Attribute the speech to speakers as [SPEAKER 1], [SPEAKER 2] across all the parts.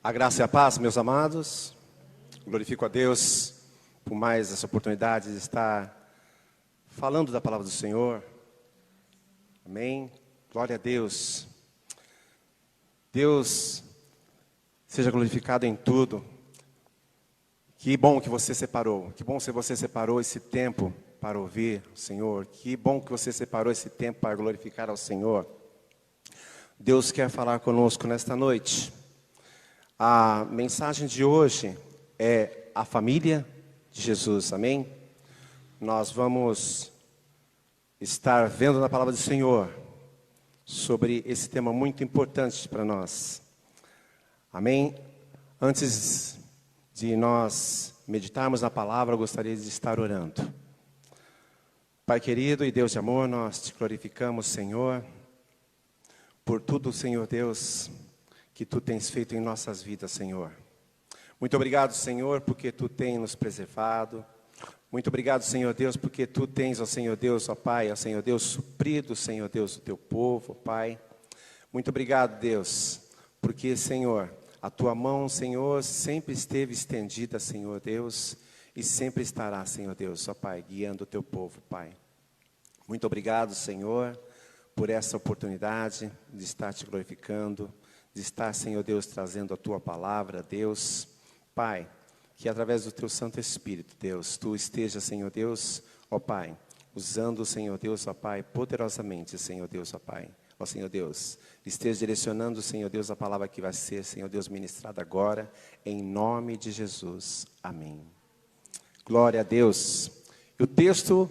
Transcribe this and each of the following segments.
[SPEAKER 1] A graça e a paz, meus amados. Glorifico a Deus por mais essa oportunidade de estar falando da palavra do Senhor. Amém. Glória a Deus. Deus seja glorificado em tudo. Que bom que você separou. Que bom que você separou esse tempo para ouvir o Senhor. Que bom que você separou esse tempo para glorificar ao Senhor. Deus quer falar conosco nesta noite. A mensagem de hoje é a família de Jesus, amém? Nós vamos estar vendo na palavra do Senhor sobre esse tema muito importante para nós, amém? Antes de nós meditarmos na palavra, eu gostaria de estar orando. Pai querido e Deus de amor, nós te glorificamos, Senhor, por tudo, Senhor Deus, que Tu tens feito em nossas vidas, Senhor. Muito obrigado, Senhor, porque Tu tens nos preservado. Muito obrigado, Senhor Deus, porque Tu tens, ó Senhor Deus, ó Pai, ó Senhor Deus, suprido, Senhor Deus, o Teu povo, ó Pai. Muito obrigado, Deus, porque, Senhor, a Tua mão, Senhor, sempre esteve estendida, Senhor Deus, e sempre estará, Senhor Deus, ó Pai, guiando o Teu povo, Pai. Muito obrigado, Senhor, por essa oportunidade de estar Te glorificando, de estar, Senhor Deus, trazendo a Tua palavra, Deus. Pai, que através do Teu Santo Espírito, Deus, Tu esteja, Senhor Deus, ó Pai, usando, Senhor Deus, ó Pai, poderosamente, Senhor Deus, ó Pai. Ó Senhor Deus, esteja direcionando, Senhor Deus, a palavra que vai ser, Senhor Deus, ministrada agora, em nome de Jesus. Amém. Glória a Deus. E o texto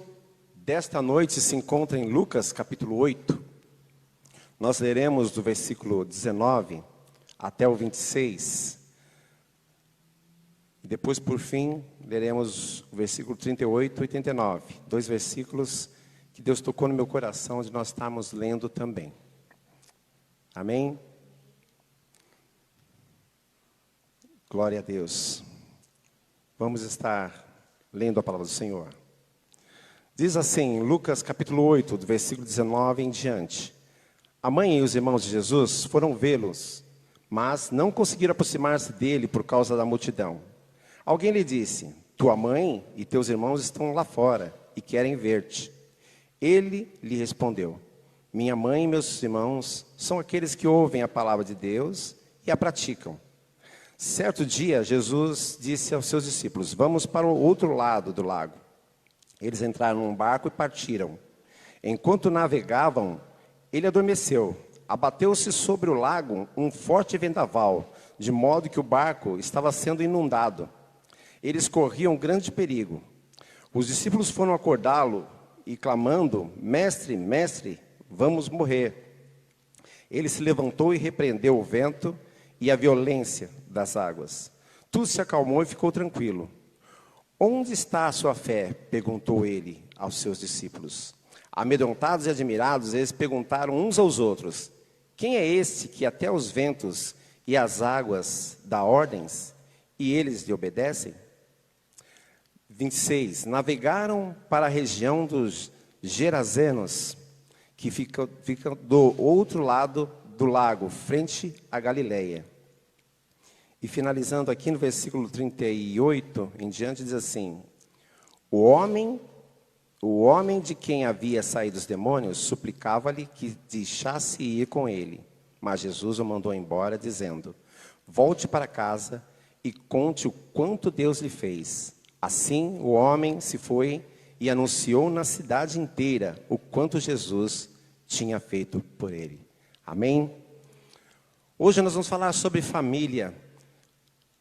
[SPEAKER 1] desta noite se encontra em Lucas, capítulo 8. Nós leremos do versículo 19 até o 26. E depois, por fim, leremos o versículo 38 e 39. Dois versículos que Deus tocou no meu coração de nós estarmos lendo também. Amém? Glória a Deus. Vamos estar lendo a palavra do Senhor. Diz assim, Lucas capítulo 8, do versículo 19 em diante. A mãe e os irmãos de Jesus foram vê-los, mas não conseguiram aproximar-se dele por causa da multidão. Alguém lhe disse, tua mãe e teus irmãos estão lá fora e querem ver-te. Ele lhe respondeu, minha mãe e meus irmãos são aqueles que ouvem a palavra de Deus e a praticam. Certo dia, Jesus disse aos seus discípulos, vamos para o outro lado do lago. Eles entraram num barco e partiram. Enquanto navegavam, ele adormeceu. Abateu-se sobre o lago um forte vendaval, de modo que o barco estava sendo inundado. Eles corriam grande perigo. Os discípulos foram acordá-lo e clamando, mestre, mestre, vamos morrer. Ele se levantou e repreendeu o vento e a violência das águas. Tudo se acalmou e ficou tranquilo. Onde está a sua fé? Perguntou ele aos seus discípulos. Amedrontados e admirados, eles perguntaram uns aos outros, quem é este que até os ventos e as águas dá ordens e eles lhe obedecem? 26. Navegaram para a região dos Gerazenos, que fica do outro lado do lago, frente à Galileia. E finalizando aqui no versículo 38 em diante, diz assim, o homem de quem havia saído os demônios suplicava-lhe que deixasse ir com ele. Mas Jesus o mandou embora, dizendo, volte para casa e conte o quanto Deus lhe fez. Assim o homem se foi e anunciou na cidade inteira o quanto Jesus tinha feito por ele. Amém? Hoje nós vamos falar sobre família.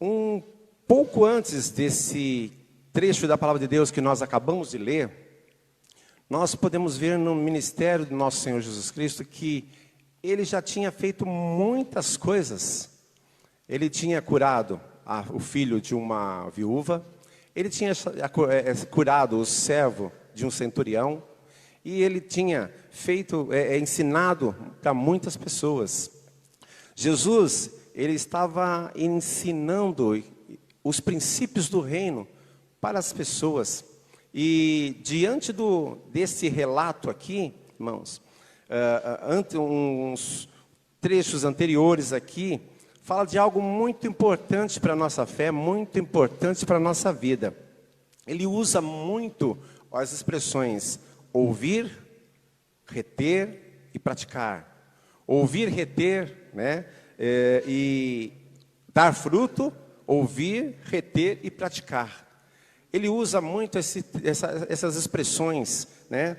[SPEAKER 1] Um pouco antes desse trecho da palavra de Deus que nós acabamos de ler, nós podemos ver no ministério do nosso Senhor Jesus Cristo que Ele já tinha feito muitas coisas. Ele tinha curado o filho de uma viúva, Ele tinha curado o servo de um centurião, e Ele tinha ensinado para muitas pessoas. Jesus, Ele estava ensinando os princípios do reino para as pessoas. E diante desse relato aqui, irmãos, uns trechos anteriores aqui, fala de algo muito importante para a nossa fé, muito importante para a nossa vida. Ele usa muito as expressões ouvir, reter e praticar. Ouvir, reter, né? E dar fruto, ouvir, reter e praticar. Ele usa muito essas expressões, né?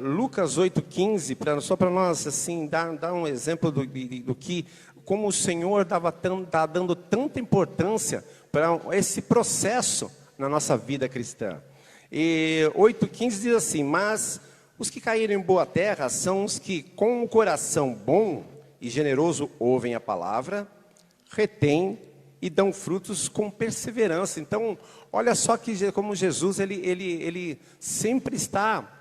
[SPEAKER 1] Lucas 8,15, só para nós assim, dar um exemplo do que, como o Senhor está dando tanta importância para esse processo na nossa vida cristã. E 8,15 diz assim: mas os que caíram em boa terra são os que com um coração bom e generoso ouvem a palavra, retêm e dão frutos com perseverança. Então, olha só que como Jesus, ele sempre está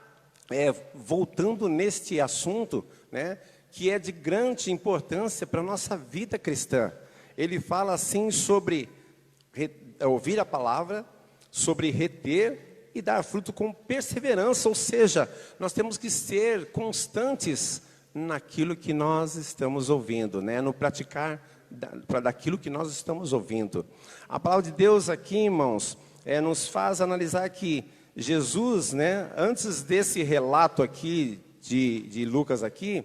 [SPEAKER 1] voltando neste assunto, né, que é de grande importância para a nossa vida cristã. Ele fala assim sobre ouvir a palavra, sobre reter e dar fruto com perseverança, ou seja, nós temos que ser constantes naquilo que nós estamos ouvindo, né, no praticar daquilo que nós estamos ouvindo. A palavra de Deus aqui, irmãos, nos faz analisar que Jesus, né, antes desse relato aqui de Lucas aqui,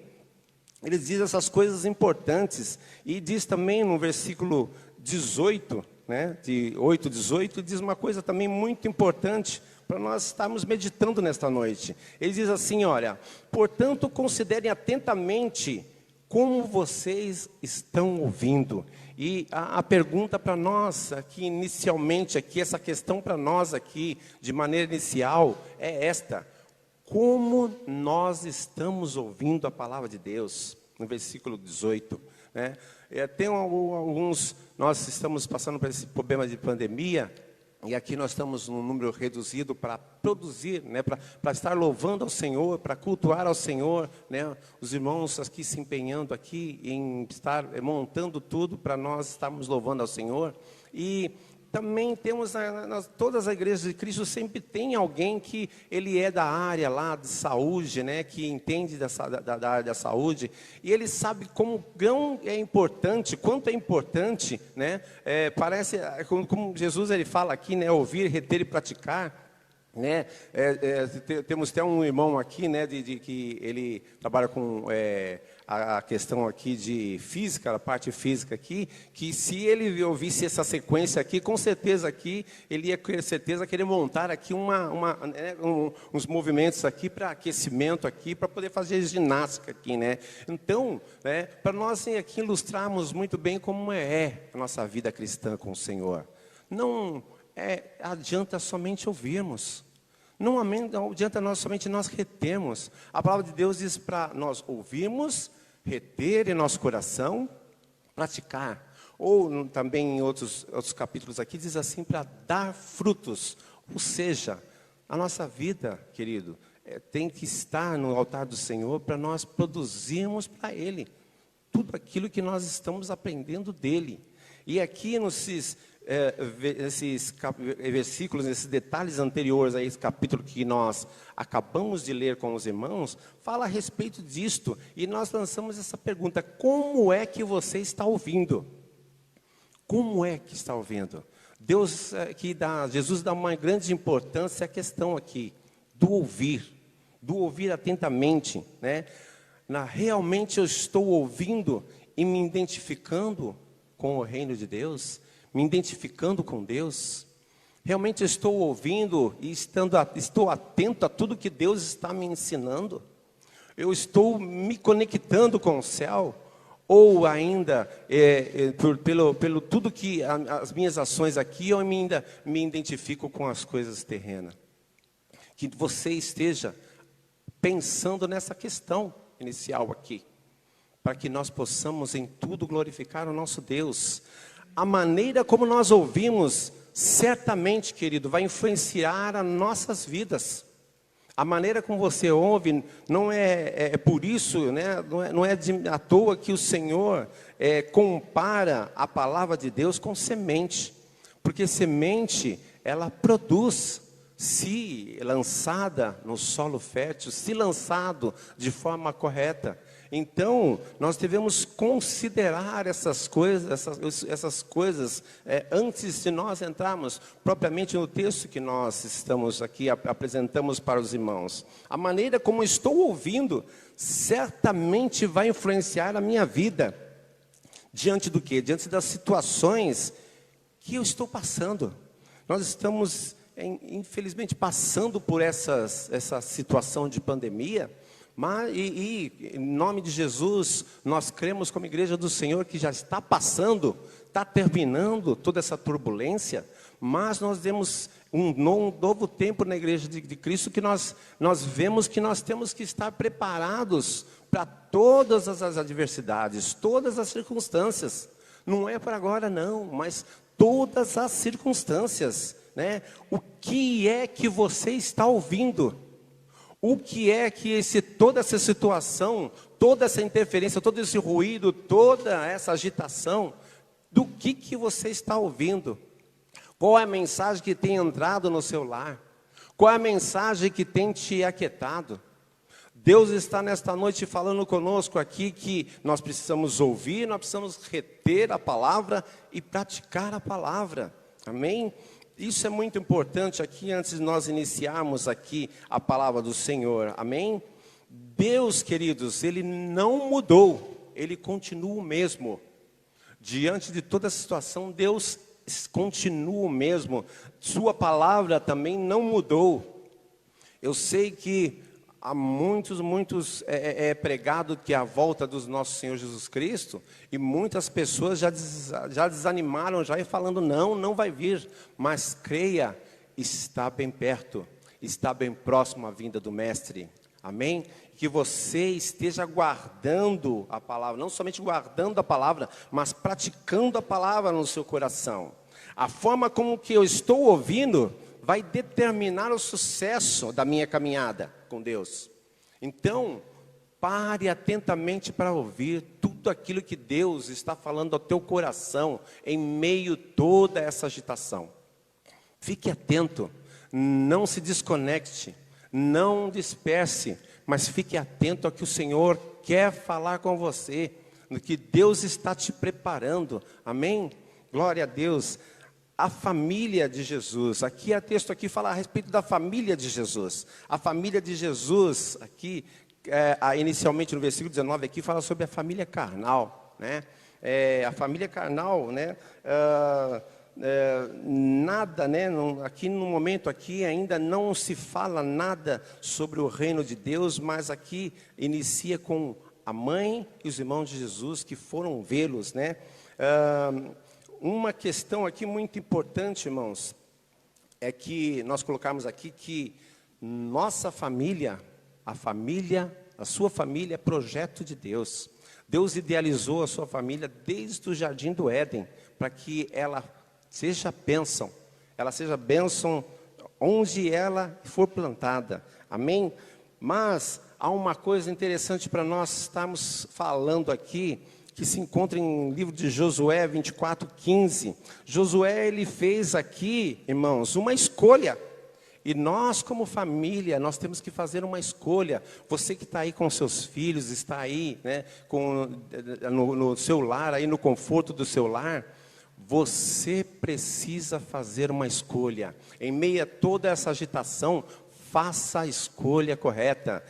[SPEAKER 1] ele diz essas coisas importantes, e diz também no versículo 18, né, de 8:18, diz uma coisa também muito importante para nós estarmos meditando nesta noite. Ele diz assim, olha: portanto, considerem atentamente como vocês estão ouvindo. E a pergunta para nós aqui inicialmente, aqui, essa questão para nós aqui, de maneira inicial, é esta: como nós estamos ouvindo a palavra de Deus? No versículo 18, né? Tem alguns, nós estamos passando por esse problema de pandemia, e aqui nós estamos num número reduzido para produzir, né, para estar louvando ao Senhor, para cultuar ao Senhor, né, os irmãos aqui se empenhando aqui em estar montando tudo para nós estarmos louvando ao Senhor. E também temos, todas as igrejas de Cristo sempre tem alguém que ele é da área lá de saúde, né, que entende da área da saúde, e ele sabe como é importante, quanto é importante, né, parece, como Jesus ele fala aqui, né, ouvir, reter e praticar. Né? Temos até um irmão aqui, né, que ele trabalha com a questão aqui de física, a parte física aqui, que se ele ouvisse essa sequência aqui, com certeza aqui, ele ia com certeza querer montar aqui uns movimentos aqui para aquecimento aqui, para poder fazer ginástica aqui, né? Então, né, para nós aqui ilustrarmos muito bem como é a nossa vida cristã com o Senhor. Não adianta somente ouvirmos. Não adianta somente nós retermos. A palavra de Deus diz para nós ouvirmos, reter em nosso coração, praticar. Ou também em outros capítulos aqui diz assim, para dar frutos. Ou seja, a nossa vida, querido, tem que estar no altar do Senhor para nós produzirmos para Ele tudo aquilo que nós estamos aprendendo dEle. E aqui nesses versículos, nesses detalhes anteriores a esse capítulo que nós acabamos de ler com os irmãos, fala a respeito disto. E nós lançamos essa pergunta: como é que você está ouvindo? Como é que está ouvindo? Jesus dá uma grande importância à questão aqui do ouvir atentamente, né? Realmente eu estou ouvindo e me identificando com o reino de Deus? Me identificando com Deus? Realmente eu estou ouvindo e estou atento a tudo que Deus está me ensinando? Eu estou me conectando com o céu? Ou ainda, pelo tudo que as minhas ações aqui, eu ainda me identifico com as coisas terrenas? Que você esteja pensando nessa questão inicial aqui, para que nós possamos em tudo glorificar o nosso Deus. A maneira como nós ouvimos, certamente, querido, vai influenciar as nossas vidas. A maneira como você ouve, não é por isso, né, não é à toa que o Senhor compara a palavra de Deus com semente. Porque semente, ela produz, se lançada no solo fértil, se lançado de forma correta, Então, nós devemos considerar essas coisas, antes de nós entrarmos propriamente no texto que nós estamos aqui, apresentamos para os irmãos. A maneira como estou ouvindo, certamente vai influenciar a minha vida. Diante do quê? Diante das situações que eu estou passando. Nós estamos, infelizmente, passando por essa situação de pandemia, mas, em nome de Jesus, nós cremos como igreja do Senhor que já está passando, está terminando toda essa turbulência, mas nós temos um novo tempo na igreja de Cristo que nós vemos que nós temos que estar preparados para todas as adversidades, todas as circunstâncias. Não é para agora não, mas todas as circunstâncias, né? O que é que você está ouvindo? O que é que toda essa situação, toda essa interferência, todo esse ruído, toda essa agitação, do que você está ouvindo? Qual é a mensagem que tem entrado no seu lar? Qual é a mensagem que tem te aquietado? Deus está nesta noite falando conosco aqui que nós precisamos ouvir, nós precisamos reter a palavra e praticar a palavra. Amém? Isso é muito importante aqui, antes de nós iniciarmos aqui a palavra do Senhor, amém? Deus, queridos, Ele não mudou, Ele continua o mesmo. Diante de toda a situação, Deus continua o mesmo, Sua palavra também não mudou. Eu sei que há muitos pregado que é a volta do nosso Senhor Jesus Cristo, e muitas pessoas já desanimaram, já falando, não vai vir, mas creia, está bem perto, está bem próximo a vinda do Mestre, amém? Que você esteja guardando a palavra, não somente guardando a palavra, mas praticando a palavra no seu coração. A forma como que eu estou ouvindo vai determinar o sucesso da minha caminhada com Deus. Então, pare atentamente para ouvir tudo aquilo que Deus está falando ao teu coração, em meio a toda essa agitação. Fique atento, não se desconecte, não disperse, mas fique atento ao que o Senhor quer falar com você, no que Deus está te preparando, amém? Glória a Deus. A família de Jesus, aqui o texto aqui fala a respeito da família de Jesus. A família de Jesus, aqui, inicialmente no versículo 19, aqui fala sobre a família carnal, né? A família carnal, né? Nada, né? Aqui no momento aqui ainda não se fala nada sobre o reino de Deus, mas aqui inicia com a mãe e os irmãos de Jesus que foram vê-los, né? Uma questão aqui muito importante, irmãos, é que nós colocamos aqui que nossa família, a sua família é projeto de Deus. Deus idealizou a sua família desde o jardim do Éden, para que ela seja bênção onde ela for plantada, amém? Mas há uma coisa interessante para nós estarmos falando aqui, que se encontra em livro de Josué 24:15. Josué, ele fez aqui, irmãos, uma escolha. E nós, como família, nós temos que fazer uma escolha. Você que está aí com seus filhos, está aí, né, no seu lar, aí no conforto do seu lar, você precisa fazer uma escolha. Em meio a toda essa agitação, faça a escolha correta.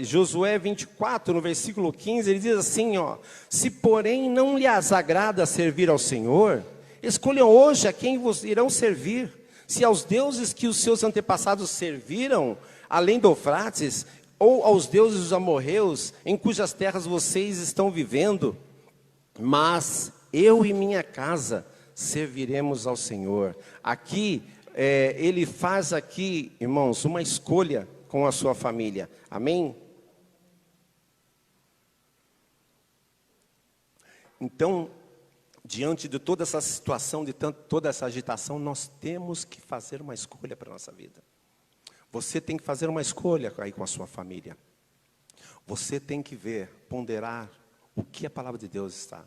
[SPEAKER 1] Josué 24, no versículo 15, ele diz assim, ó: se porém não lhes agrada servir ao Senhor, escolham hoje a quem vos irão servir. Se aos deuses que os seus antepassados serviram, além do Eufrates, ou aos deuses dos amorreus, em cujas terras vocês estão vivendo. Mas eu e minha casa serviremos ao Senhor. Aqui, ele faz aqui, irmãos, uma escolha com a sua família. Amém? Então, diante de toda essa situação, de toda essa agitação, nós temos que fazer uma escolha para a nossa vida. Você tem que fazer uma escolha aí com a sua família. Você tem que ver, ponderar o que a palavra de Deus está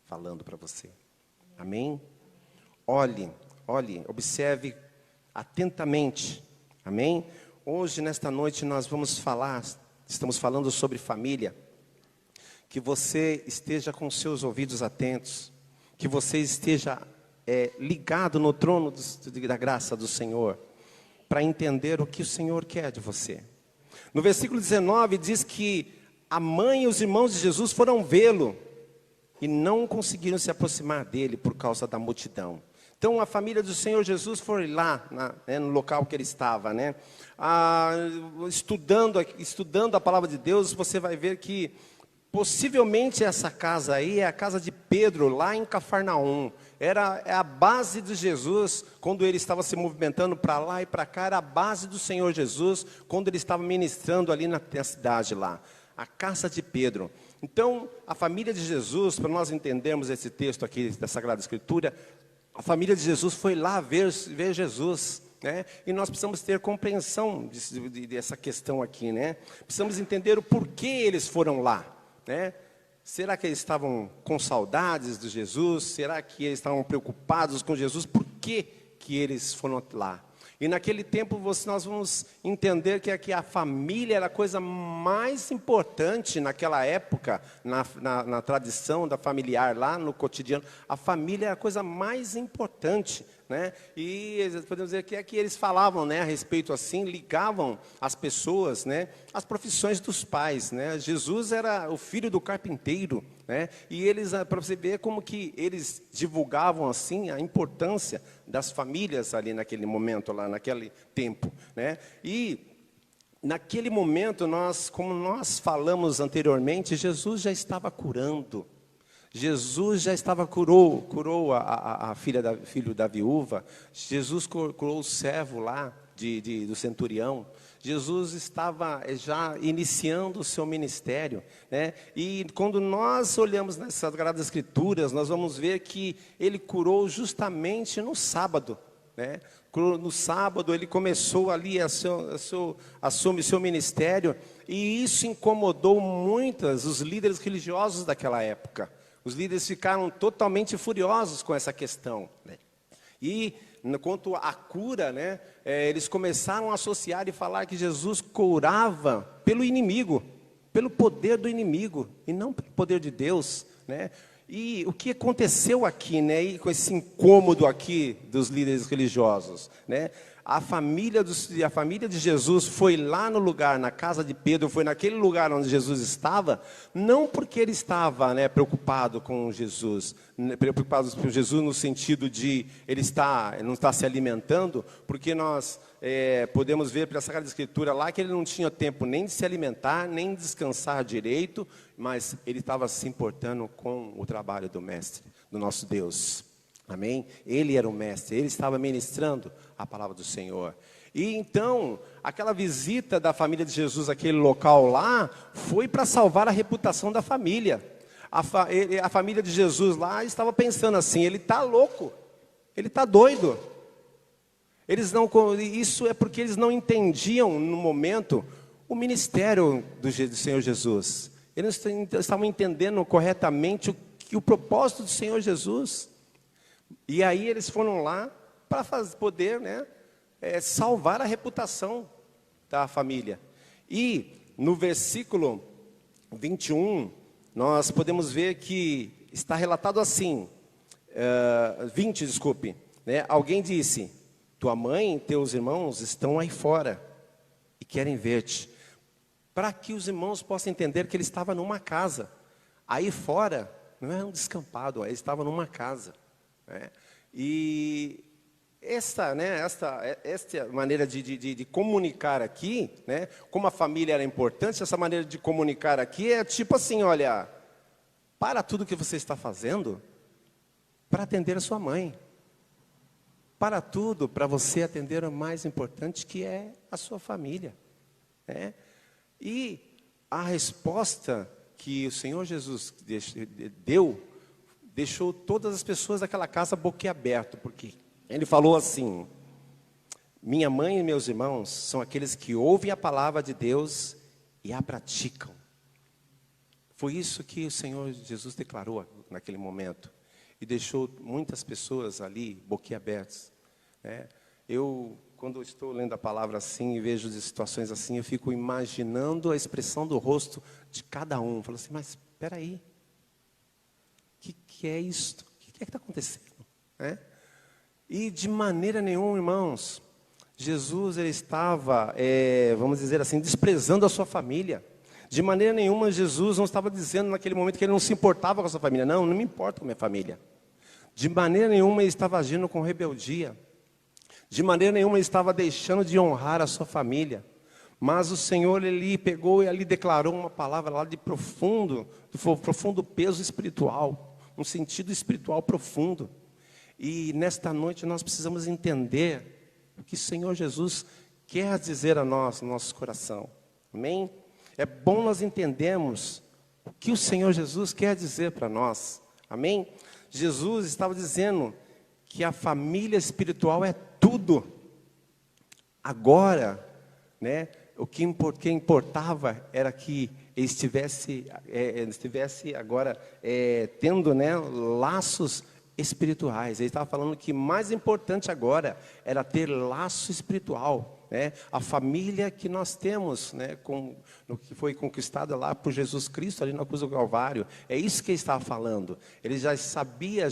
[SPEAKER 1] falando para você. Amém? Olhe, observe atentamente. Amém? Hoje, nesta noite, nós vamos falar estamos falando sobre família, que você esteja com seus ouvidos atentos, que você esteja ligado no trono da graça do Senhor, para entender o que o Senhor quer de você. No versículo 19 diz que a mãe e os irmãos de Jesus foram vê-lo e não conseguiram se aproximar dele por causa da multidão. Então a família do Senhor Jesus foi lá, no local que ele estava, né? Estudando a palavra de Deus, você vai ver que possivelmente essa casa aí é a casa de Pedro, lá em Cafarnaum. É a base de Jesus, quando ele estava se movimentando para lá e para cá, era a base do Senhor Jesus, quando ele estava ministrando ali na cidade lá. A casa de Pedro. Então, a família de Jesus, para nós entendermos esse texto aqui da Sagrada Escritura, a família de Jesus foi lá ver Jesus, né? E nós precisamos ter compreensão dessa questão aqui, né? Precisamos entender o porquê eles foram lá, né? Será que eles estavam com saudades de Jesus? Será que eles estavam preocupados com Jesus? Por que eles foram lá? E naquele tempo nós vamos entender que a família era a coisa mais importante naquela época, na tradição da familiar, lá no cotidiano. A família era a coisa mais importante, né? E podemos dizer que eles falavam, né, a respeito assim, ligavam as pessoas, né, às profissões dos pais, né? Jesus era o filho do carpinteiro, né? E eles, para você ver como que eles divulgavam assim a importância das famílias ali naquele momento, lá naquele tempo, né? E naquele momento, como nós falamos anteriormente, Jesus já estava curando. Jesus já estava curou a filho da viúva. Jesus curou o servo lá do centurião. Jesus estava já iniciando o seu ministério, né? E quando nós olhamos nas Sagradas Escrituras, nós vamos ver que ele curou justamente no sábado, né? No sábado ele começou ali assume seu ministério, e isso incomodou os líderes religiosos daquela época. Os líderes ficaram totalmente furiosos com essa questão, né? E quanto à cura, né, eles começaram a associar e falar que Jesus curava pelo inimigo, pelo poder do inimigo, e não pelo poder de Deus, né? E o que aconteceu aqui, né, e com esse incômodo aqui dos líderes religiosos, né? A família de Jesus foi lá no lugar, na casa de Pedro, foi naquele lugar onde Jesus estava, não porque ele estava, né, preocupado com Jesus, preocupado com Jesus no sentido de ele não está se alimentando, porque nós podemos ver pela Sagrada Escritura lá que ele não tinha tempo nem de se alimentar, nem de descansar direito, mas ele estava se importando com o trabalho do Mestre, do nosso Deus. Amém? Ele era o mestre, ele estava ministrando a palavra do Senhor. E então, aquela visita da família de Jesus àquele local lá, foi para salvar a reputação da família. A família de Jesus lá estava pensando assim, ele está louco, ele está doido. Isso é porque eles não entendiam no momento o ministério do Senhor Jesus. Eles estavam entendendo corretamente o propósito do Senhor Jesus. E aí eles foram lá para poder, né, salvar a reputação da família. E no versículo 21, nós podemos ver que está relatado assim, 20, desculpe, né? Alguém disse, tua mãe e teus irmãos estão aí fora e querem ver-te. Para que os irmãos possam entender que ele estava numa casa. Aí fora, não era um descampado, ele estava numa casa. E esta maneira de comunicar aqui, né, como a família era importante, essa maneira de comunicar aqui é tipo assim, olha, para tudo que você está fazendo para atender a sua mãe. Para tudo, para você atender o mais importante, que é a sua família, né? E a resposta que o Senhor Jesus deu, deixou todas as pessoas daquela casa boquiaberto, porque ele falou assim, minha mãe e meus irmãos são aqueles que ouvem a palavra de Deus e a praticam. Foi isso que o Senhor Jesus declarou naquele momento, e deixou muitas pessoas ali boquiabertas, né? quando eu estou lendo a palavra assim e vejo de situações assim, eu fico imaginando a expressão do rosto de cada um. Falo assim, mas espera aí, o que é isso? O que é que está acontecendo? E de maneira nenhuma, irmãos, Jesus ele estava, vamos dizer assim, desprezando a sua família. De maneira nenhuma, Jesus não estava dizendo naquele momento que ele não se importava com a sua família. Não, não me importo com a minha família. De maneira nenhuma, ele estava agindo com rebeldia. De maneira nenhuma, ele estava deixando de honrar a sua família. Mas o Senhor, ele pegou e ali declarou uma palavra lá de profundo peso espiritual. Um sentido espiritual profundo. E nesta noite nós precisamos entender o que o Senhor Jesus quer dizer a nós, no nosso coração. Amém? É bom nós entendermos o que o Senhor Jesus quer dizer para nós. Amém? Jesus estava dizendo que a família espiritual é tudo. Agora, né, o que importava era que ele estivesse agora tendo, né, laços espirituais. Ele estava falando que mais importante agora era ter laço espiritual, né? A família que nós temos, né, no que foi conquistada lá por Jesus Cristo ali na cruz do Calvário. É isso que ele estava falando. Ele já sabia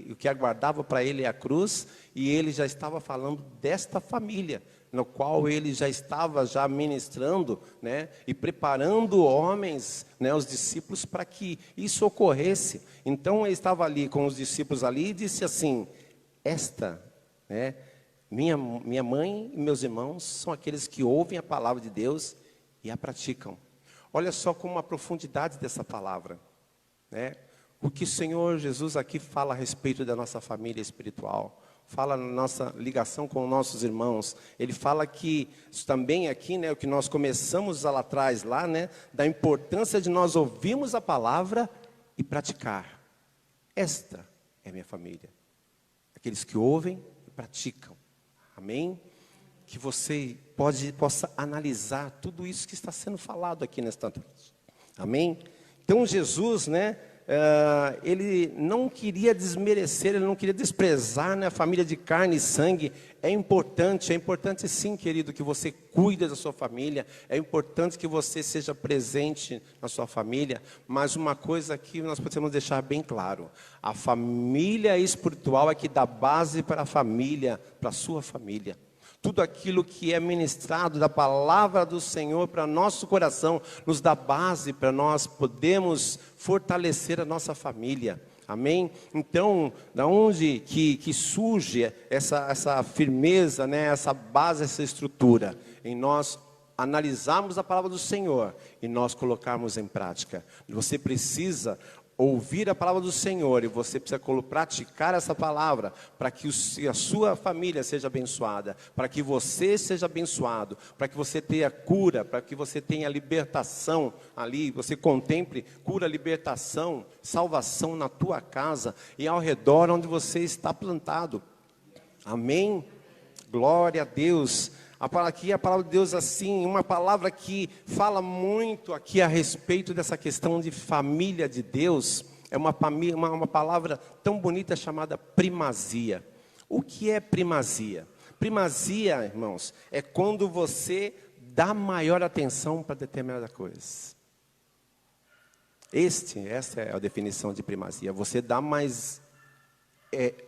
[SPEAKER 1] o que aguardava para ele é a cruz, e ele já estava falando desta família, no qual ele já estava ministrando, né, e preparando homens, né, os discípulos, para que isso ocorresse. Então ele estava ali com os discípulos ali e disse assim, né, minha mãe e meus irmãos são aqueles que ouvem a palavra de Deus e a praticam. Olha só como a profundidade dessa palavra, né? O que o Senhor Jesus aqui fala a respeito da nossa família espiritual, fala na nossa ligação com nossos irmãos. Ele fala que também aqui, né, o que nós começamos lá atrás, né, da importância de nós ouvirmos a palavra e praticar. Esta é a minha família. Aqueles que ouvem e praticam. Amém? Que você possa analisar tudo isso que está sendo falado aqui nesta noite. Amém? Então Jesus, né, ele não queria desmerecer, ele não queria desprezar, né, a família de carne e sangue. É importante sim, querido, que você cuide da sua família. É importante que você seja presente na sua família. Mas uma coisa que nós podemos deixar bem claro: a família espiritual é que dá base para a família, para a sua família. Tudo aquilo que é ministrado da palavra do Senhor para nosso coração nos dá base para nós podermos fortalecer a nossa família. Amém? Então, da onde que surge essa firmeza, né? Essa base, essa estrutura? Em nós analisarmos a palavra do Senhor e nós colocarmos em prática. Você precisa ouvir a palavra do Senhor e você precisa praticar essa palavra para que a sua família seja abençoada, para que você seja abençoado, para que você tenha cura, para que você tenha libertação ali, você contemple cura, libertação, salvação na tua casa e ao redor onde você está plantado. Amém? Glória a Deus. Aqui a palavra de Deus, assim, uma palavra que fala muito aqui a respeito dessa questão de família de Deus, é uma palavra tão bonita chamada primazia. O que é primazia? Primazia, irmãos, é quando você dá maior atenção para determinada coisa. Essa é a definição de primazia. Você dá mais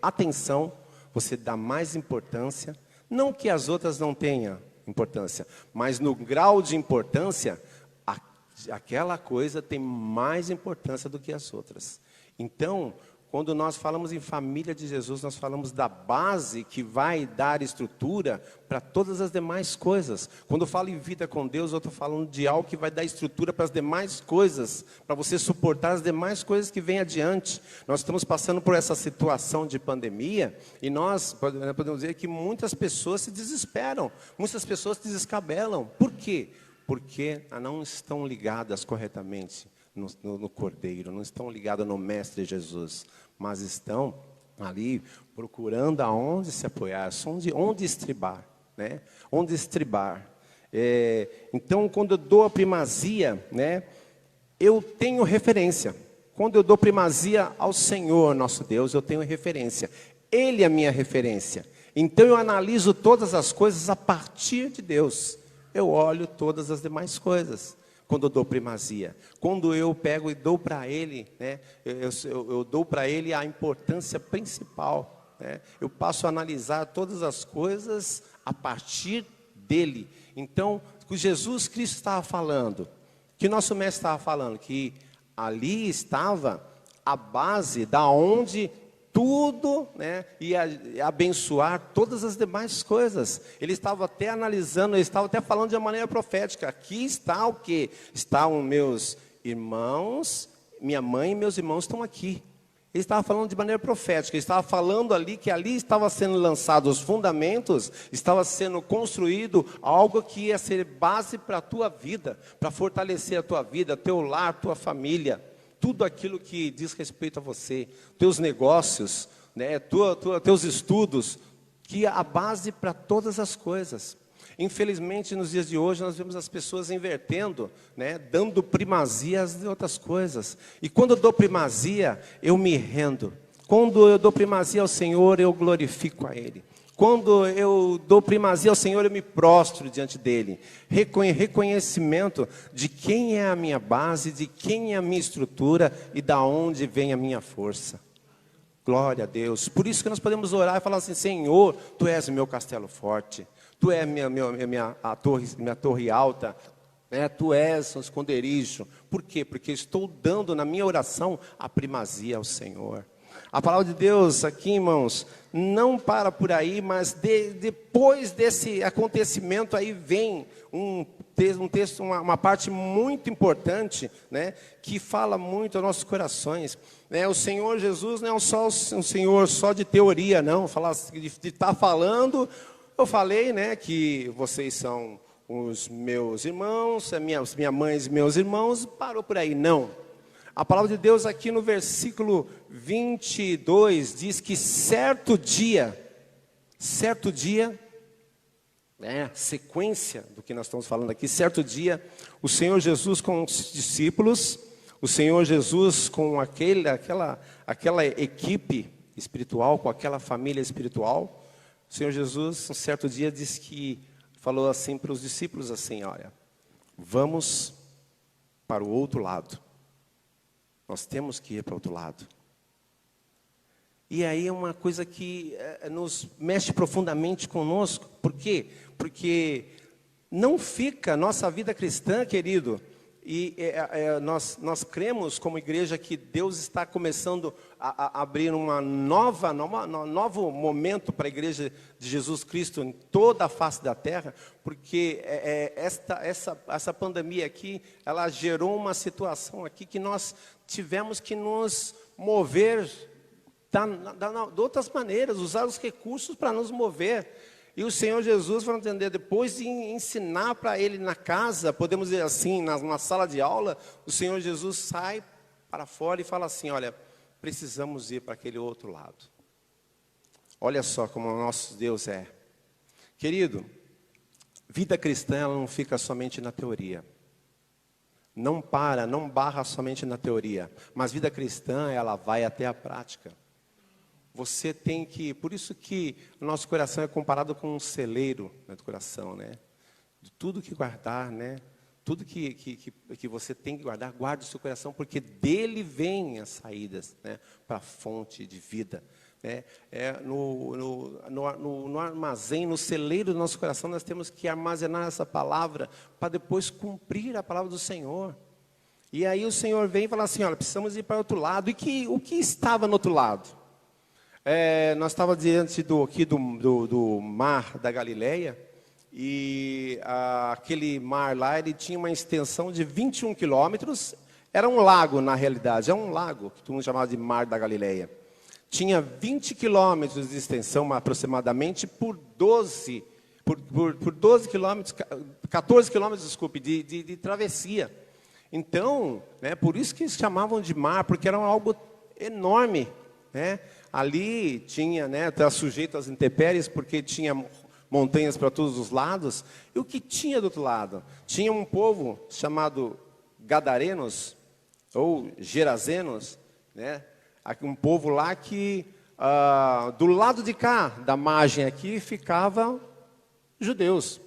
[SPEAKER 1] atenção, você dá mais importância. Não que as outras não tenham importância, mas no grau de importância, aquela coisa tem mais importância do que as outras. Então, quando nós falamos em família de Jesus, nós falamos da base que vai dar estrutura para todas as demais coisas. Quando eu falo em vida com Deus, eu estou falando de algo que vai dar estrutura para as demais coisas, para você suportar as demais coisas que vêm adiante. Nós estamos passando por essa situação de pandemia e nós podemos dizer que muitas pessoas se desesperam, muitas pessoas se descabelam. Por quê? Porque não estão ligadas corretamente no Cordeiro, não estão ligadas no Mestre Jesus, mas estão ali procurando aonde se apoiar, onde estribar, né? Onde estribar. Então, quando eu dou a primazia, né, eu tenho referência. Quando eu dou primazia ao Senhor, nosso Deus, eu tenho referência. Ele é a minha referência. Então eu analiso todas as coisas a partir de Deus. Eu olho todas as demais coisas quando eu dou primazia. Quando eu pego e dou para Ele, né, eu dou para Ele a importância principal, né? Eu passo a analisar todas as coisas a partir dEle. Então, o que Jesus Cristo estava falando, que nosso mestre estava falando, que ali estava a base da onde tudo, né, ia abençoar todas as demais coisas. Ele estava até analisando, ele estava até falando de uma maneira profética. Aqui está o quê? Estão meus irmãos, minha mãe e meus irmãos estão aqui. Ele estava falando de maneira profética, ele estava falando ali que ali estava sendo lançados os fundamentos, estava sendo construído algo que ia ser base para a tua vida, para fortalecer a tua vida, teu lar, tua família. Tudo aquilo que diz respeito a você, teus negócios, né, teus estudos, que é a base para todas as coisas. Infelizmente, nos dias de hoje, nós vemos as pessoas invertendo, né, dando primazia às outras coisas. E quando eu dou primazia, eu me rendo. Quando eu dou primazia ao Senhor, eu glorifico a Ele. Quando eu dou primazia ao Senhor, eu me prostro diante dEle. Reconhecimento de quem é a minha base, de quem é a minha estrutura e da onde vem a minha força. Glória a Deus. Por isso que nós podemos orar e falar assim: Senhor, Tu és o meu castelo forte. Tu és minha torre alta. Tu és um esconderijo. Por quê? Porque estou dando na minha oração a primazia ao Senhor. A palavra de Deus aqui, irmãos, não para por aí, mas depois desse acontecimento aí vem um texto, uma parte muito importante, né, que fala muito aos nossos corações. O Senhor Jesus não é um Senhor só de teoria, não, de estar falando. Eu falei, né, que vocês são os meus irmãos, minha mãe e meus irmãos, parou por aí, não. A palavra de Deus aqui no versículo 22 diz que certo dia, sequência do que nós estamos falando aqui, certo dia, o Senhor Jesus com os discípulos, o Senhor Jesus com aquela equipe espiritual, com aquela família espiritual, o Senhor Jesus, um certo dia, falou assim para os discípulos assim: olha, vamos para o outro lado. Nós temos que ir para o outro lado. E aí é uma coisa que nos mexe profundamente conosco. Por quê? Porque não fica nossa vida cristã, querido. E nós cremos como igreja que Deus está começando a abrir um novo momento para a igreja de Jesus Cristo em toda a face da terra, porque essa pandemia aqui, ela gerou uma situação aqui que nós tivemos que nos mover de outras maneiras, usar os recursos para nos mover. E o Senhor Jesus, vamos entender, depois de ensinar para ele na casa, podemos dizer assim, na sala de aula, o Senhor Jesus sai para fora e fala assim: olha, precisamos ir para aquele outro lado. Olha só como o nosso Deus é. Querido, vida cristã, ela não fica somente na teoria. Não barra somente na teoria. Mas vida cristã, ela vai até a prática. Você tem que, por isso que o nosso coração é comparado com um celeiro, né, do coração, né? De tudo que guardar, né? Tudo que você tem que guardar, guarde o seu coração, porque dele vêm as saídas, né, para a fonte de vida. Né? No armazém, no celeiro do nosso coração, nós temos que armazenar essa palavra para depois cumprir a palavra do Senhor. E aí o Senhor vem e fala assim: olha, precisamos ir para o outro lado. E o que estava no outro lado? Nós estávamos diante do mar da Galileia, e aquele mar lá, ele tinha uma extensão de 21 quilômetros, era um lago na realidade, é um lago, que todo mundo chamava de mar da Galileia. Tinha 20 quilômetros de extensão aproximadamente por 12 quilômetros, 14 quilômetros, desculpe, de travessia. Então, né, por isso que eles chamavam de mar, porque era algo enorme, né? Ali tinha, né, estava sujeito às intempéries, porque tinha montanhas para todos os lados. E o que tinha do outro lado? Tinha um povo chamado Gadarenos, ou Gerazenos, né? Um povo lá que do lado de cá, da margem aqui, ficavam judeus.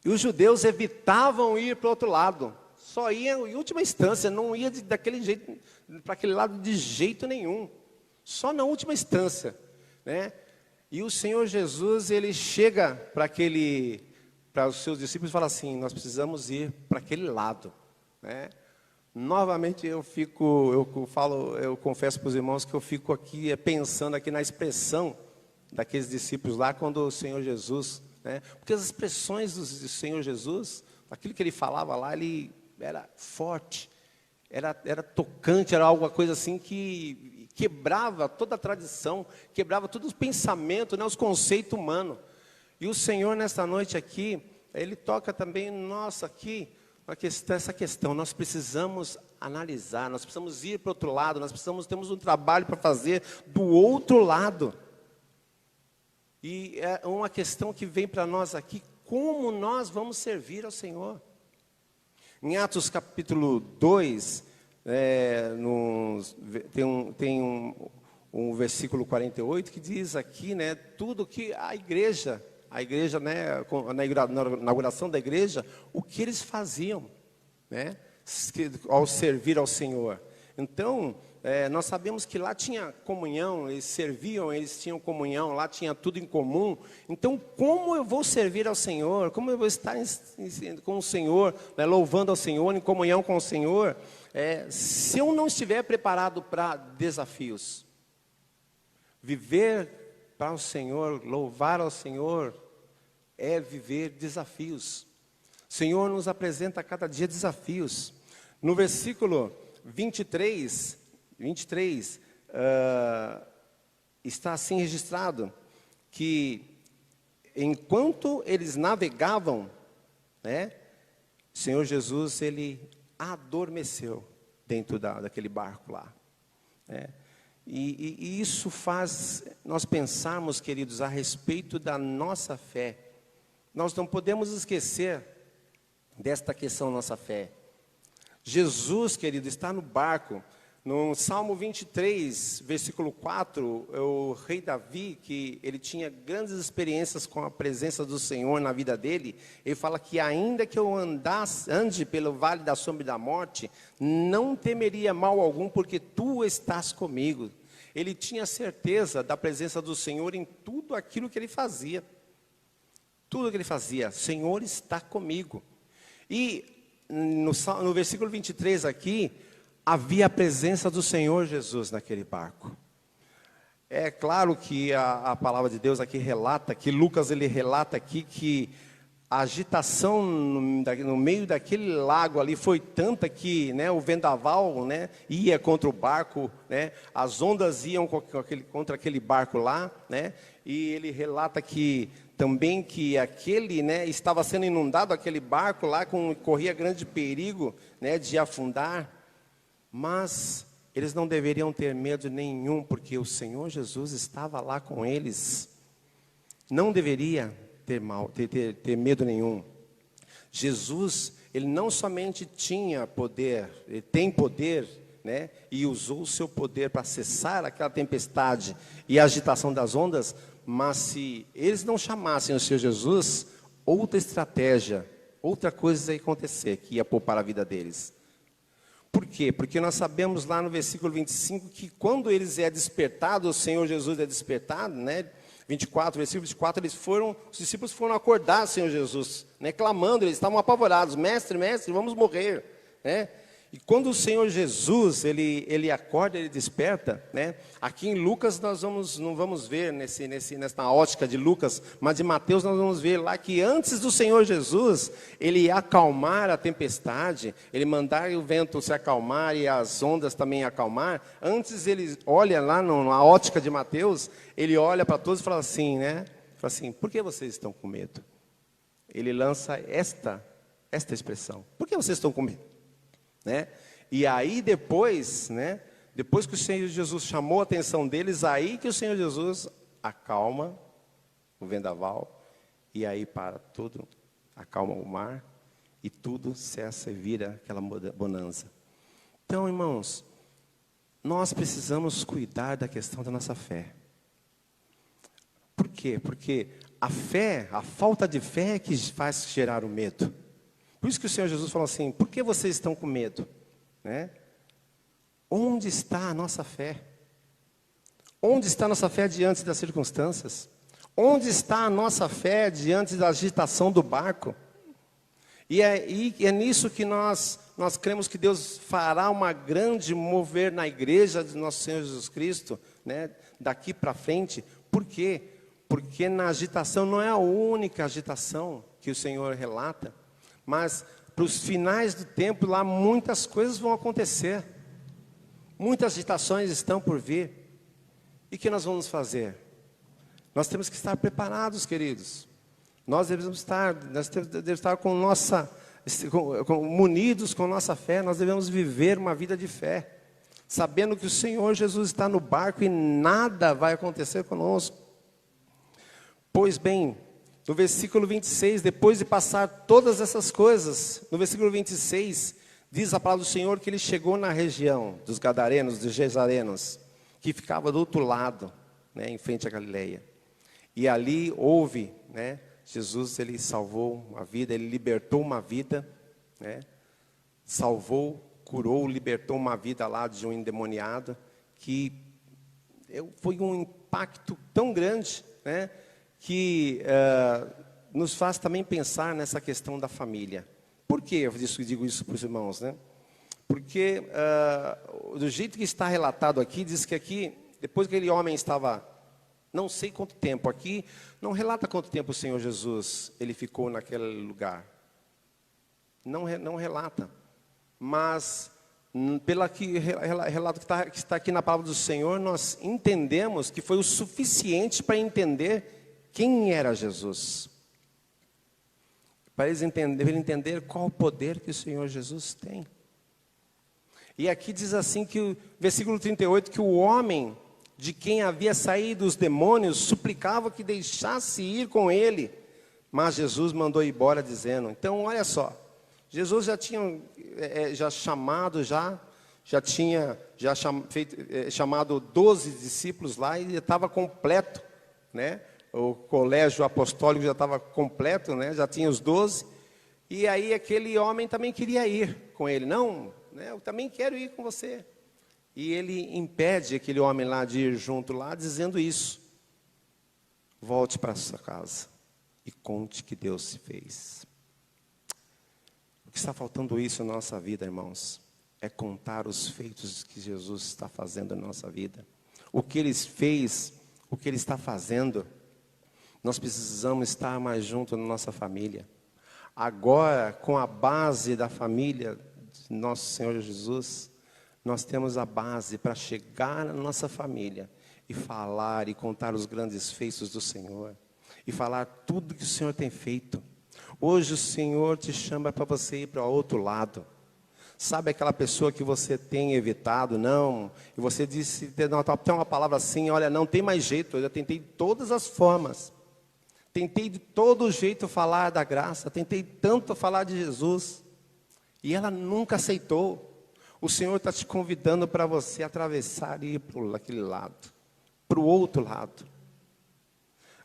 [SPEAKER 1] E os judeus evitavam ir para o outro lado. Só iam em última instância, não ia daquele jeito, para aquele lado de jeito nenhum. Só na última instância, né? E o Senhor Jesus, ele chega para os seus discípulos e fala assim: nós precisamos ir para aquele lado, né? Novamente eu confesso para os irmãos que eu fico aqui pensando aqui na expressão daqueles discípulos lá quando o Senhor Jesus, né? Porque as expressões do Senhor Jesus, aquilo que ele falava lá, ele era forte, era tocante, era alguma coisa assim que quebrava toda a tradição, quebrava todos os pensamentos, né, os conceitos humanos. E o Senhor nesta noite aqui, ele toca também nossa aqui essa questão. Nós precisamos analisar, nós precisamos ir para o outro lado, temos um trabalho para fazer do outro lado. E é uma questão que vem para nós aqui: como nós vamos servir ao Senhor? Em Atos capítulo 2, tem um versículo 48 que diz aqui, né, tudo que a igreja, né, na inauguração da igreja, o que eles faziam, né, ao servir ao Senhor. Então, nós sabemos que lá tinha comunhão, eles serviam, eles tinham comunhão, lá tinha tudo em comum. Então, como eu vou servir ao Senhor? Como eu vou estar com o Senhor, né, louvando ao Senhor, em comunhão com o Senhor, se eu não estiver preparado para desafios? Viver para o Senhor, louvar ao Senhor, é viver desafios. O Senhor nos apresenta a cada dia desafios. No versículo 23, está assim registrado, que enquanto eles navegavam, né, o Senhor Jesus, ele adormeceu dentro daquele barco lá, né? E isso faz nós pensarmos, queridos, a respeito da nossa fé. Nós não podemos esquecer desta questão da nossa fé. Jesus, querido, está no barco. No Salmo 23, versículo 4, o rei Davi, que ele tinha grandes experiências com a presença do Senhor na vida dele, ele fala que ainda que eu ande pelo vale da sombra da morte, não temeria mal algum, porque tu estás comigo. Ele tinha certeza da presença do Senhor em tudo aquilo que ele fazia. Tudo que ele fazia, Senhor está comigo. E no versículo 23 aqui, havia a presença do Senhor Jesus naquele barco. É claro que a palavra de Deus aqui relata, que Lucas ele relata aqui que a agitação no meio daquele lago ali foi tanta que, né, o vendaval, né, ia contra o barco, né, as ondas iam contra aquele barco lá, né, e ele relata que também que aquele, né, estava sendo inundado aquele barco lá, corria grande perigo, né, de afundar. Mas eles não deveriam ter medo nenhum, porque o Senhor Jesus estava lá com eles. Não deveria ter medo nenhum. Jesus, ele não somente tinha poder, ele tem poder, né, e usou o seu poder para cessar aquela tempestade e a agitação das ondas, mas se eles não chamassem o Senhor Jesus, outra estratégia, outra coisa ia acontecer, que ia poupar a vida deles. Por quê? Porque nós sabemos lá no versículo 25 que quando eles é despertado, o Senhor Jesus é despertado, né? 24, versículo 24, os discípulos foram acordar o Senhor Jesus, né? Clamando, eles estavam apavorados: mestre, mestre, vamos morrer, né? E quando o Senhor Jesus, ele acorda, ele desperta, né? Aqui em Lucas nós não vamos ver nessa ótica de Lucas, mas de Mateus nós vamos ver lá que antes do Senhor Jesus, ele acalmar a tempestade, ele mandar o vento se acalmar e as ondas também acalmar, antes ele olha lá na ótica de Mateus, ele olha para todos e fala assim, né? Fala assim: por que vocês estão com medo? Ele lança esta expressão: por que vocês estão com medo? Né? E aí depois, né, depois que o Senhor Jesus chamou a atenção deles, aí que o Senhor Jesus acalma o vendaval, e aí para tudo, acalma o mar, e tudo cessa e vira aquela bonança. Então, irmãos, nós precisamos cuidar da questão da nossa fé. Por quê? Porque a fé, a falta de fé é que faz gerar o medo. Por isso que o Senhor Jesus falou assim, por que vocês estão com medo? Né? Onde está a nossa fé? Onde está a nossa fé diante das circunstâncias? Onde está a nossa fé diante da agitação do barco? E é nisso que nós cremos que Deus fará uma grande mover na igreja de nosso Senhor Jesus Cristo, né, daqui para frente. Por quê? Porque na agitação não é a única agitação que o Senhor relata, mas para os finais do tempo lá muitas coisas vão acontecer. Muitas agitações estão por vir. E o que nós vamos fazer? Nós temos que estar preparados, queridos. Nós devemos estar munidos com nossa fé. Nós devemos viver uma vida de fé, sabendo que o Senhor Jesus está no barco e nada vai acontecer conosco. Pois bem, no versículo 26, depois de passar todas essas coisas, no versículo 26, diz a palavra do Senhor que ele chegou na região dos Gadarenos, dos Gesarenos, que ficava do outro lado, né, em frente à Galileia. E ali houve, né, Jesus, ele salvou uma vida, ele libertou uma vida, né, salvou, curou, libertou uma vida lá de um endemoniado, que foi um impacto tão grande, né, que nos faz também pensar nessa questão da família. Por que eu digo isso para os irmãos, né? Porque do jeito que está relatado aqui, diz que aqui, depois que aquele homem estava, não sei quanto tempo, aqui não relata quanto tempo o Senhor Jesus ele ficou naquele lugar. Não relata. Mas pelo relato que está aqui na palavra do Senhor, nós entendemos que foi o suficiente para entender quem era Jesus. Para eles entender qual o poder que o Senhor Jesus tem. E aqui diz assim que o versículo 38, que o homem de quem havia saído os demônios suplicava que deixasse ir com ele, mas Jesus mandou ir embora dizendo, então olha só, Jesus já tinha chamado 12 discípulos lá e estava completo, né? O colégio apostólico já estava completo, né? Já tinha os 12, e aí aquele homem também queria ir com ele, não, né? Eu também quero ir com você. E ele impede aquele homem lá de ir junto lá, dizendo isso. Volte para sua casa e conte que Deus se fez. O que está faltando isso na nossa vida, irmãos, é contar os feitos que Jesus está fazendo na nossa vida. O que Ele fez, o que Ele está fazendo. Nós precisamos estar mais junto na nossa família. Agora, com a base da família de nosso Senhor Jesus, nós temos a base para chegar na nossa família e falar e contar os grandes feitos do Senhor. E falar tudo que o Senhor tem feito. Hoje o Senhor te chama para você ir para o outro lado. Sabe aquela pessoa que você tem evitado? Não. E você disse, tem uma palavra assim, olha, não tem mais jeito, eu já tentei de todas as formas. Tentei de todo jeito falar da graça, tentei tanto falar de Jesus, e ela nunca aceitou. O Senhor está te convidando para você atravessar e ir para aquele lado, para o outro lado.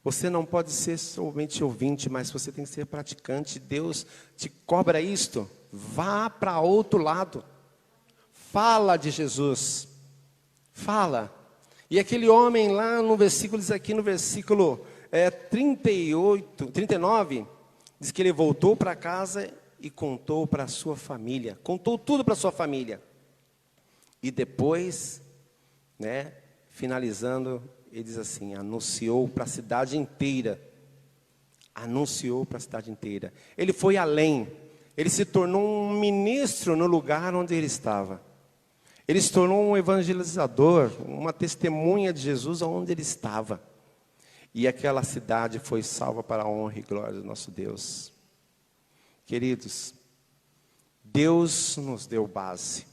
[SPEAKER 1] Você não pode ser somente ouvinte, mas você tem que ser praticante. Deus te cobra isto, vá para outro lado, fala de Jesus, fala. E aquele homem lá no versículo, diz aqui no versículo 39, diz que ele voltou para casa e contou para a sua família. Contou tudo para a sua família. E depois, né, finalizando, ele diz assim, anunciou para a cidade inteira. Anunciou para a cidade inteira. Ele foi além. Ele se tornou um ministro no lugar onde ele estava. Ele se tornou um evangelizador, uma testemunha de Jesus onde ele estava. E aquela cidade foi salva para a honra e glória do nosso Deus. Queridos, Deus nos deu base.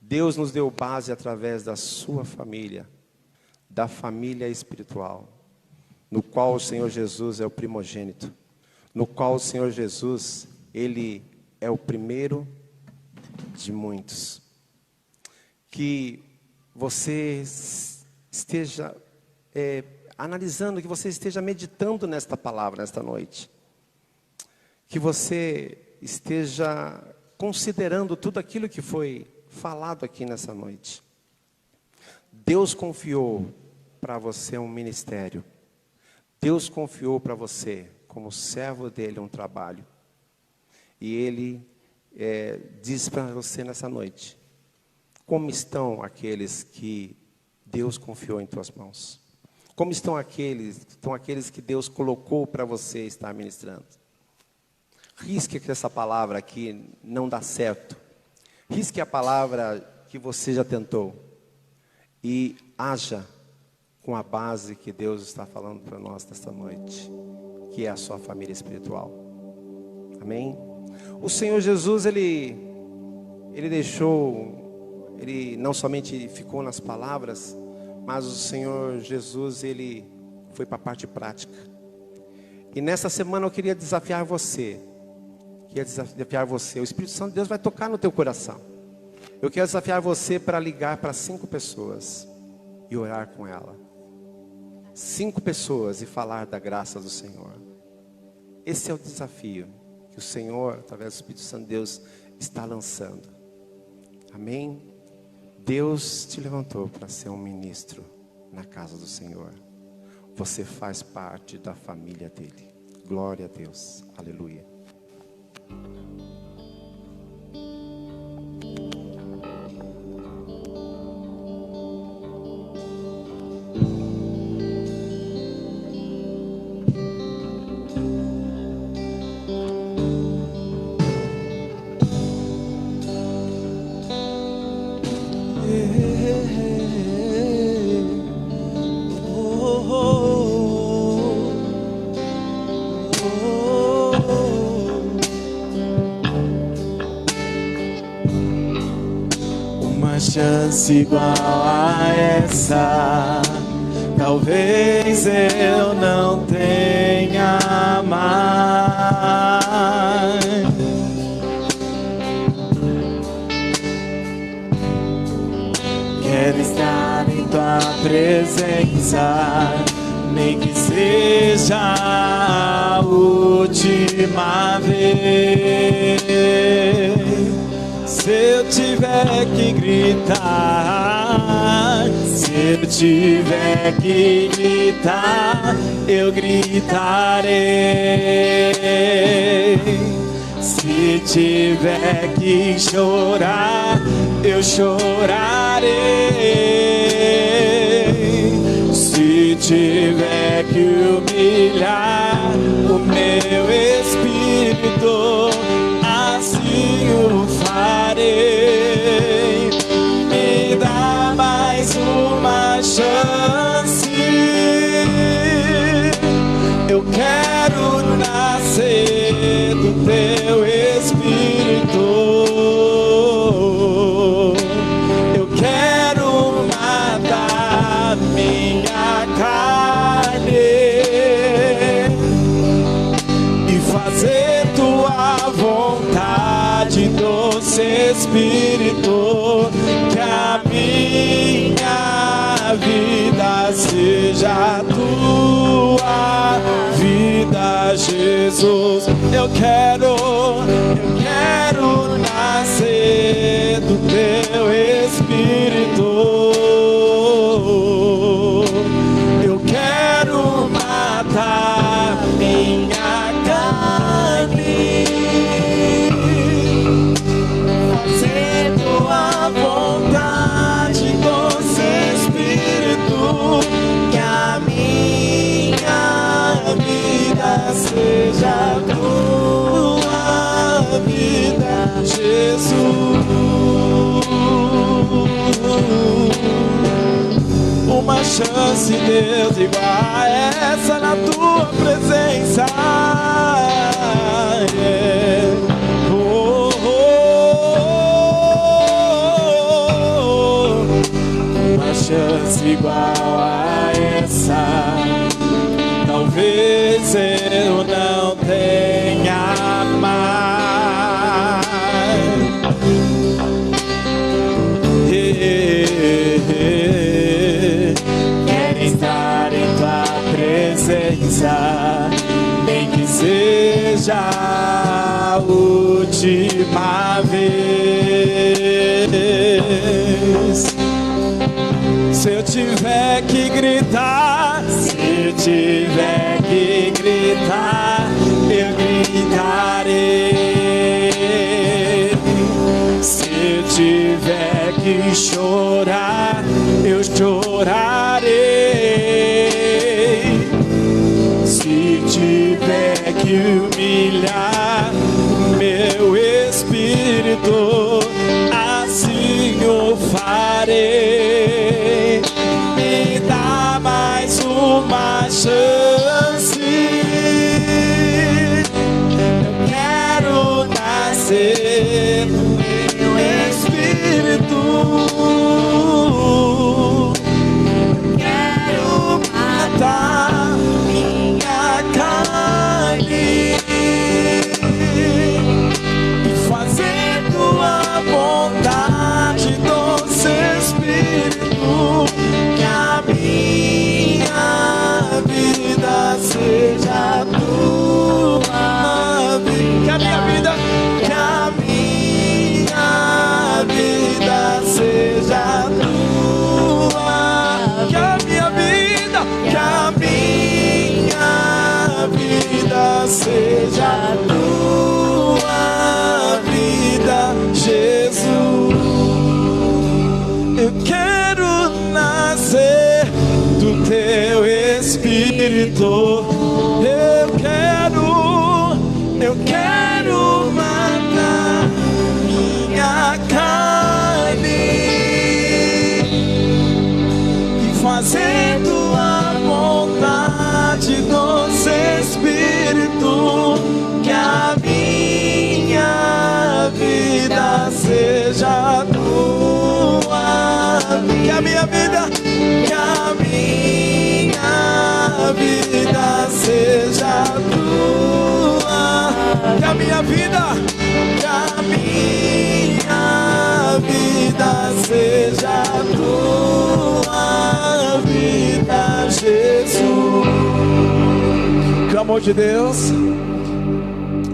[SPEAKER 1] Deus nos deu base através da sua família, da família espiritual, no qual o Senhor Jesus é o primogênito, no qual o Senhor Jesus, Ele é o primeiro de muitos. Que você esteja analisando, que você esteja meditando nesta palavra, nesta noite. Que você esteja considerando tudo aquilo que foi falado aqui nessa noite. Deus confiou para você um ministério. Deus confiou para você, como servo dele, um trabalho. E Ele diz para você nessa noite: como estão aqueles que Deus confiou em tuas mãos? Como estão aqueles que Deus colocou para você estar ministrando? Risque que essa palavra aqui não dá certo. Risque a palavra que você já tentou. E haja com a base que Deus está falando para nós nesta noite, que é a sua família espiritual. Amém? O Senhor Jesus, Ele não somente ficou nas palavras, mas o Senhor Jesus, Ele foi para a parte prática. E nessa semana eu queria desafiar você. O Espírito Santo de Deus vai tocar no teu coração. Eu quero desafiar você para ligar para 5 pessoas e orar com ela. 5 pessoas e falar da graça do Senhor. Esse é o desafio que o Senhor, através do Espírito Santo de Deus, está lançando. Amém? Deus te levantou para ser um ministro na casa do Senhor. Você faz parte da família dele. Glória a Deus. Aleluia.
[SPEAKER 2] Chance igual a essa, talvez eu não tenha mais. Quero estar em tua presença, nem que seja a última vez. Se eu tiver que gritar, eu gritarei. Se tiver que chorar, eu chorarei. Se tiver que humilhar o meu espírito, assim o farei. Me dá mais uma chance. Eu quero nascer do teu espírito. Eu quero matar minha carne e fazer tua vontade, doce Espírito. Que a minha vida seja tua vida, Jesus. Eu quero nascer do teu Espírito. Eu quero matar minha carne, fazer tua vontade, doce Espírito. Que a minha vida seja tua vida, Jesus. Uma chance, Deus, igual a essa na tua presença. Oh, oh, oh. Uma chance igual a essa, talvez eu não tenha mais. última vez. Se eu tiver que gritar, se tiver que gritar, eu gritarei. Se eu tiver que chorar, eu chorarei. Se tiver que humilhar meu espírito, assim eu farei. Me dá mais uma chance. Eu quero nascer no meu espírito. Eu quero matar minha carne e fazer tua vontade, doce Espírito. Que a minha vida seja tua vida. Que a minha vida, que a minha vida seja tua. Que a minha vida, que a minha vida seja tua vida, Jesus. Eu quero nascer do teu Espírito. Eu quero matar minha carne e fazer tua vontade, doce Espírito. Que a minha vida seja tua. Que a minha vida, que a minha vida seja tua. Que a minha vida, que a minha vida seja tua vida, Jesus. Que o amor de Deus,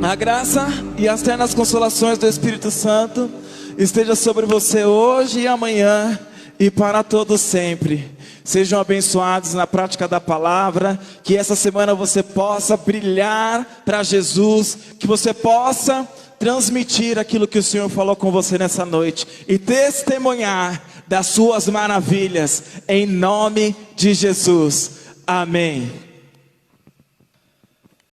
[SPEAKER 2] a graça e as ternas consolações do Espírito Santo esteja sobre você hoje e amanhã e para todos sempre. Sejam abençoados na prática da palavra. Que essa semana você possa brilhar para Jesus, que você possa transmitir aquilo que o Senhor falou com você nessa noite e testemunhar das suas maravilhas, em nome de Jesus. Amém.